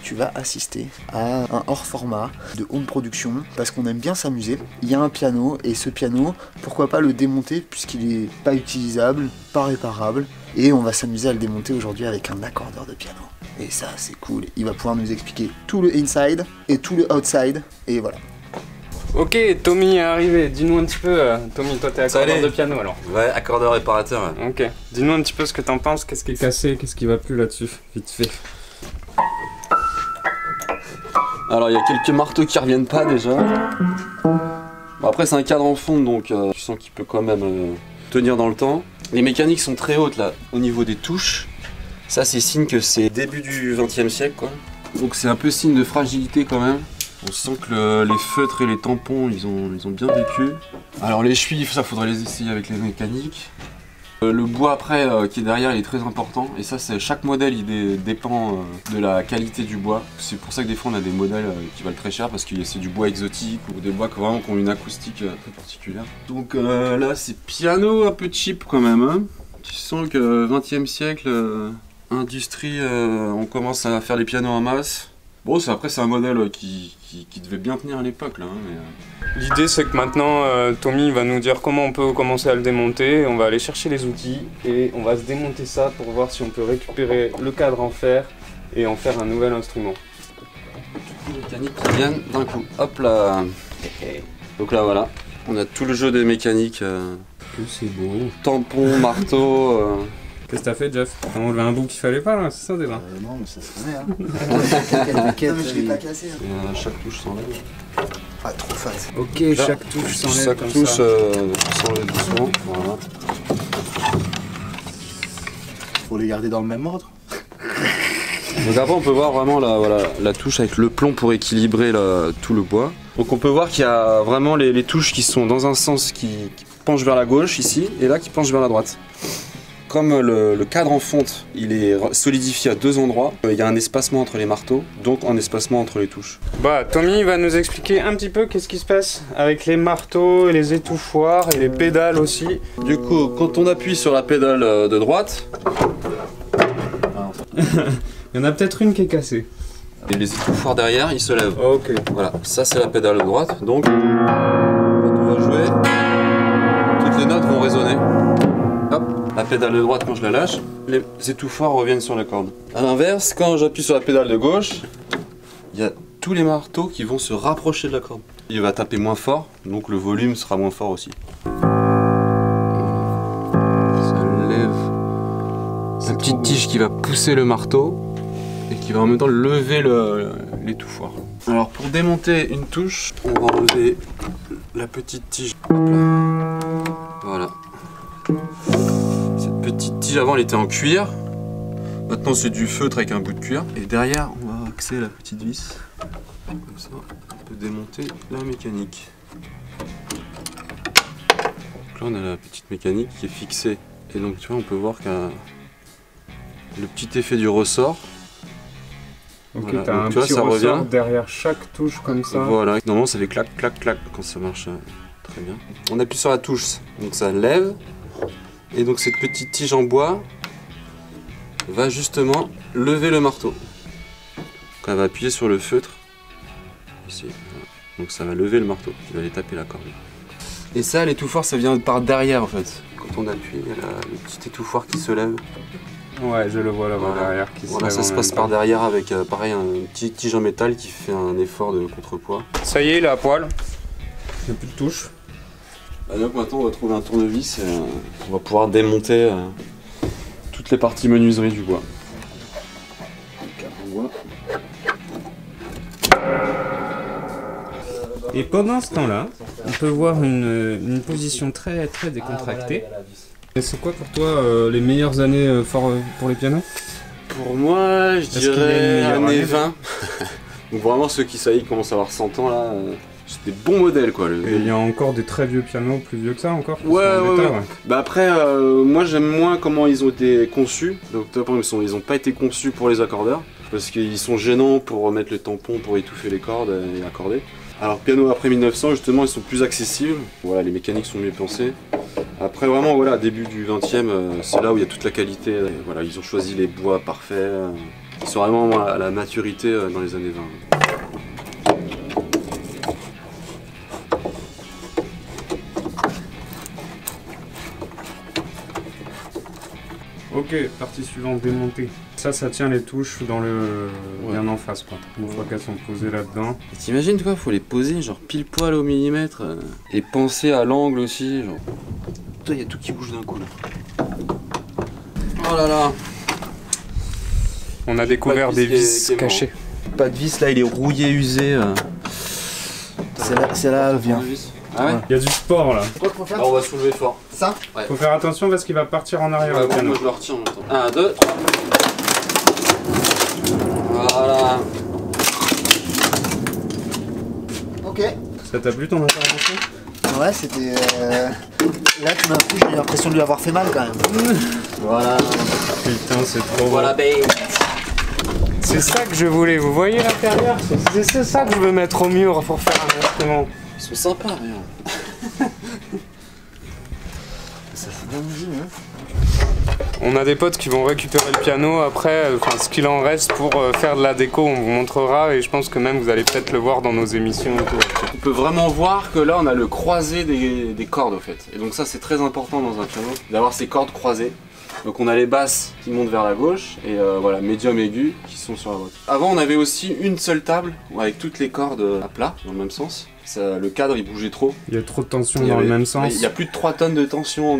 tu vas assister à un hors format de home production parce qu'on aime bien s'amuser. Il y a un piano et ce piano, pourquoi pas le démonter puisqu'il est pas utilisable, pas réparable, et on va s'amuser à le démonter aujourd'hui avec un accordeur de piano. Et ça c'est cool, il va pouvoir nous expliquer tout le inside et tout le outside, et voilà. Ok, Tommy est arrivé, dis-nous un petit peu, Tommy, toi t'es accordeur de piano alors. Ouais, accordeur réparateur. Ouais. Ok, dis-nous un petit peu ce que t'en penses, qu'est-ce qui est cassé, qu'est-ce qui va plus là-dessus, vite fait. Alors il y a quelques marteaux qui reviennent pas déjà. Bon, après c'est un cadre en fonte donc tu sens qu'il peut quand même tenir dans le temps. Les mécaniques sont très hautes là, au niveau des touches. Ça c'est signe que c'est début du XXe siècle quoi. Donc c'est un peu signe de fragilité quand même. On sent que les feutres et les tampons ils ont bien vécu. Alors les chevilles, ça faudrait les essayer avec les mécaniques. Le bois après qui est derrière il est très important et ça c'est chaque modèle il dépend de la qualité du bois. C'est pour ça que des fois on a des modèles qui valent très cher parce que c'est du bois exotique ou des bois qui vraiment ont une acoustique très particulière. Donc là c'est piano un peu cheap quand même hein. Tu sens que 20e siècle, industrie, on commence à faire les pianos en masse. Bon, après c'est un modèle qui devait bien tenir à l'époque là. Mais, L'idée c'est que maintenant Tommy va nous dire comment on peut commencer à le démonter. On va aller chercher les outils et on va se démonter ça pour voir si on peut récupérer le cadre en fer et en faire un nouvel instrument. les mécaniques qui viennent d'un coup. Hop là. Donc là voilà, on a tout le jeu des mécaniques. C'est beau. Tampon, marteau. Qu'est-ce que t'as fait, Jeff? T'as enlevé un bout qu'il fallait pas là, c'est ça déjà? Non, mais ça se connaît hein. Non, mais je l'ai pas cassé. Hein. Et chaque touche s'enlève. Ah, trop fat. Ok, là, chaque touche s'enlève chaque comme touche ça. s'enlève doucement. Voilà. Faut les garder dans le même ordre. Donc après on peut voir vraiment la touche avec le plomb pour équilibrer tout le bois. Donc on peut voir qu'il y a vraiment les touches qui sont dans un sens qui penchent vers la gauche ici et là qui penchent vers la droite. Comme le cadre en fonte il est solidifié à deux endroits, il y a un espacement entre les marteaux, donc un espacement entre les touches. Bah Tommy va nous expliquer un petit peu qu'est-ce qui se passe avec les marteaux et les étouffoirs et les pédales aussi. Du coup quand on appuie sur la pédale de droite, il y en a peut-être une qui est cassée. et les étouffoirs derrière ils se lèvent. Ok. Voilà, ça c'est la pédale de droite, donc quand on va jouer, toutes les notes vont résonner. Hop, la pédale de droite quand je la lâche, les étouffoirs reviennent sur la corde. A l'inverse, quand j'appuie sur la pédale de gauche, il y a tous les marteaux qui vont se rapprocher de la corde. Il va taper moins fort, donc le volume sera moins fort aussi. Ça lève. Une petite tige qui va pousser le marteau et qui va en même temps lever l'étouffoir. Alors pour démonter une touche, on va enlever la petite tige. Hop là. Voilà. Cette petite tige avant elle était en cuir. Maintenant c'est du feutre avec un bout de cuir. Et derrière on va axer la petite vis. Comme ça on peut démonter la mécanique. Donc là on a la petite mécanique qui est fixée. Et donc tu vois on peut voir qu'il y a le petit effet du ressort. Ok, Voilà. t'as un Tu vois, petit ça ressort revient. derrière chaque touche comme ça. Voilà, normalement ça fait clac, clac, clac quand ça marche très bien. On appuie sur la touche, donc ça lève. Et donc cette petite tige en bois va justement lever le marteau. Donc elle va appuyer sur le feutre. Ici. Voilà. Donc ça va lever le marteau, il va aller taper la corde. Et ça, l'étouffoir, ça vient par derrière en fait. Quand on appuie, il y a le petit étouffoir qui se lève. Ouais, je le vois là-bas Voilà. derrière qui Voilà, se ça lève se en passe même par temps. derrière avec pareil un petit tige en métal qui fait un effort de contrepoids. Ça y est, il est à poil. Il n'y a plus de touche. Bah donc maintenant on va trouver un tournevis et on va pouvoir démonter toutes les parties menuiserie du bois. Et pendant ce temps-là, on peut voir une position très très décontractée. Et c'est quoi pour toi les meilleures années pour les pianos? Pour moi, je Est-ce qu'il y a une dirais meilleure années année 20. Donc vraiment ceux qui ça y est commencent à avoir 100 ans là, c'est des bons modèles quoi. Et il y a encore des très vieux pianos, plus vieux que ça encore qui Ouais, sont en ouais, état, ouais. Bah après, moi j'aime moins comment ils ont été conçus. Donc par exemple, ils ont pas été conçus pour les accordeurs parce qu'ils sont gênants pour remettre le tampon pour étouffer les cordes et accorder. Alors piano après 1900 justement ils sont plus accessibles. Voilà, les mécaniques sont mieux pensées. Après vraiment voilà, début du 20e, c'est là où il y a toute la qualité. Voilà, ils ont choisi les bois parfaits. Ils sont vraiment à la maturité dans les années 20. Ok, partie suivante, démonter. Ça tient les touches dans le bien en face, quoi. Une fois qu'elles sont posées là-dedans. T'imagines quoi, faut les poser genre pile poil au millimètre et penser à l'angle aussi. Genre. Putain, y a tout qui bouge d'un coup là. Oh là là. On a découvert des vis cachées. Pas de vis là, il est rouillé, usé. C'est là, elle vient. Ah ouais. Il y a du sport là. Quoi qu'il faut faire? Alors on va soulever fort. Ça? Ouais. Faut faire attention parce qu'il va partir en arrière le piano. Moi je le retiens en même temps. 1, 2, 3. Voilà. Ok. Ça t'a plu ton intervention? Ouais, c'était... Là, tout d'un coup, j'ai l'impression de lui avoir fait mal quand même. Voilà. Putain, c'est trop Voilà, beau. babe. C'est ça que je voulais, vous voyez l'intérieur? C'est ça que je veux mettre au mur pour faire un instrument. Ils sont sympas, regarde. Ça fait bien bougé, hein. On a des potes qui vont récupérer le piano après, enfin ce qu'il en reste pour faire de la déco, on vous montrera et je pense que même vous allez peut-être le voir dans nos émissions et tout. On peut vraiment voir que là on a le croisé des cordes au fait. Et donc ça c'est très important dans un piano, d'avoir ces cordes croisées. Donc on a les basses qui montent vers la gauche et voilà, médium aigu qui sont sur la droite. Avant on avait aussi une seule table avec toutes les cordes à plat dans le même sens. Ça, le cadre il bougeait trop. Il y a trop de tension dans le même sens. Il y a plus de 3 tonnes de tension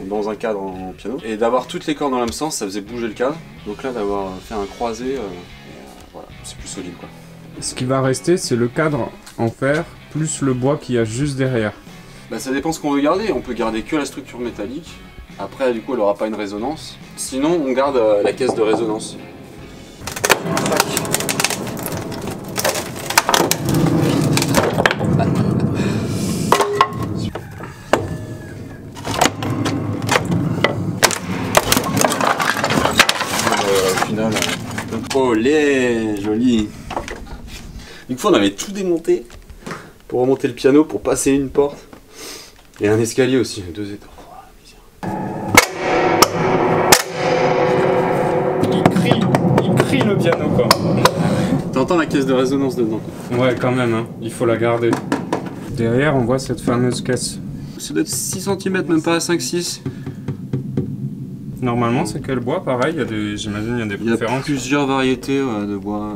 dans un cadre en piano. Et d'avoir toutes les cordes dans le même sens, ça faisait bouger le cadre. Donc là d'avoir fait un croisé, voilà, c'est plus solide quoi. Ce qui va rester c'est le cadre en fer plus le bois qu'il y a juste derrière. Bah, ça dépend ce qu'on veut garder. On peut garder que la structure métallique. Après du coup elle aura pas une résonance. Sinon on garde la caisse de résonance. Au final, olé, joli. Une fois on avait tout démonté pour remonter le piano, pour passer une porte et un escalier aussi, 2 étages. Il crie le piano quoi. T'entends la caisse de résonance dedans. Ouais quand même, hein. Il faut la garder. Derrière on voit cette fameuse caisse. Ça doit être 6 cm, même pas 5-6. Normalement c'est quel bois pareil, j'imagine il y a des Il y a préférences. plusieurs variétés de bois,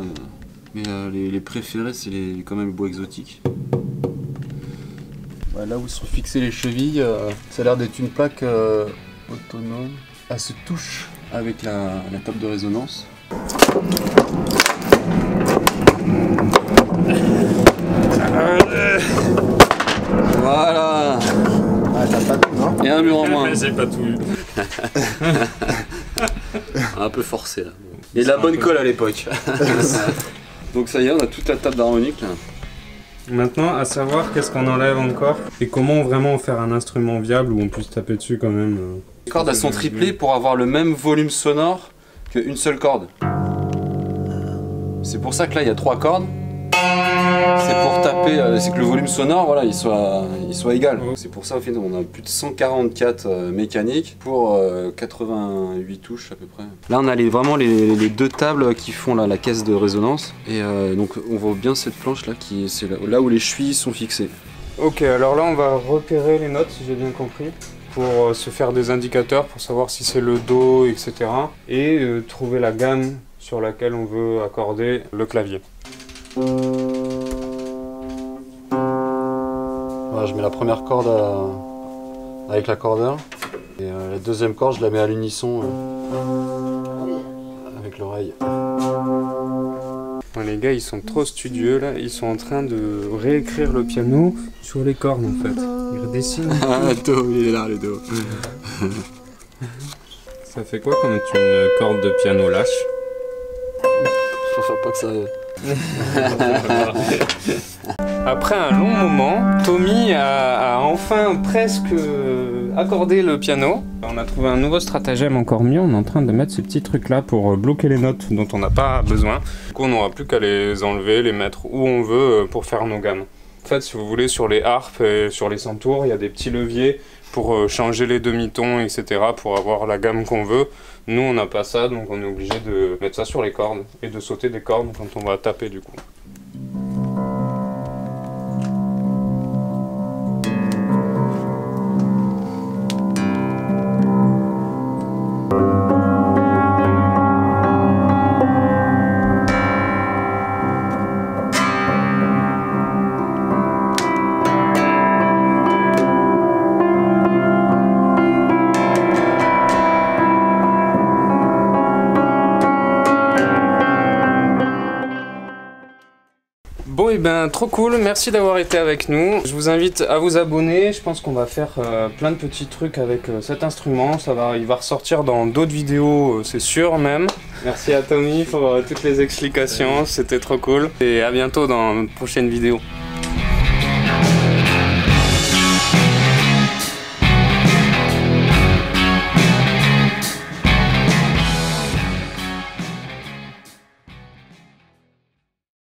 mais les préférés c'est quand même les bois exotiques. Ouais, là où sont fixées les chevilles, ça a l'air d'être une plaque autonome. Elle se touche avec la table de résonance. Voilà. Ah, t'as pas tout, non? Et un mur en moins. Mais j'ai pas tout eu. Un peu forcé là. Et de la bonne colle à l'époque. Donc ça y est, on a toute la table d'harmonique là. Maintenant, à savoir qu'est-ce qu'on enlève encore et comment vraiment faire un instrument viable où on puisse taper dessus quand même. Les cordes elles sont triplées pour avoir le même volume sonore qu'une seule corde. C'est pour ça que là il y a 3 cordes. C'est pour taper, c'est que le volume sonore voilà, il soit égal. C'est pour ça au final on a plus de 144 mécaniques pour 88 touches à peu près. Là on a vraiment les 2 tables qui font la caisse de résonance. Et donc on voit bien cette planche là, c'est là où les chevilles sont fixées. Ok, alors là on va repérer les notes si j'ai bien compris, pour se faire des indicateurs pour savoir si c'est le Do, etc. Et trouver la gamme sur laquelle on veut accorder le clavier. Voilà, je mets la première corde avec l'accordeur et la deuxième corde je la mets à l'unisson avec l'oreille. Ouais, les gars ils sont trop studieux là, ils sont en train de réécrire le piano sur les cordes en fait. Ils redessinent. Ah, Do, il est là le Do. Ça fait quoi comme une corde de piano lâche? Faut faire pas que ça arrive. Après un long moment, Tommy a enfin presque accordé le piano. On a trouvé un nouveau stratagème encore mieux, on est en train de mettre ces petits trucs là pour bloquer les notes dont on n'a pas besoin. Du coup on n'aura plus qu'à les enlever, les mettre où on veut pour faire nos gammes. En fait si vous voulez sur les harpes et sur les centaures, il y a des petits leviers pour changer les demi-tons, etc. pour avoir la gamme qu'on veut. Nous on n'a pas ça, donc on est obligé de mettre ça sur les cordes et de sauter des cordes quand on va taper du coup. Bon et ben trop cool, merci d'avoir été avec nous. Je vous invite à vous abonner, je pense qu'on va faire plein de petits trucs avec cet instrument. Il va ressortir dans d'autres vidéos, c'est sûr même. Merci à Tommy pour toutes les explications, c'était trop cool. Et à bientôt dans une prochaine vidéo.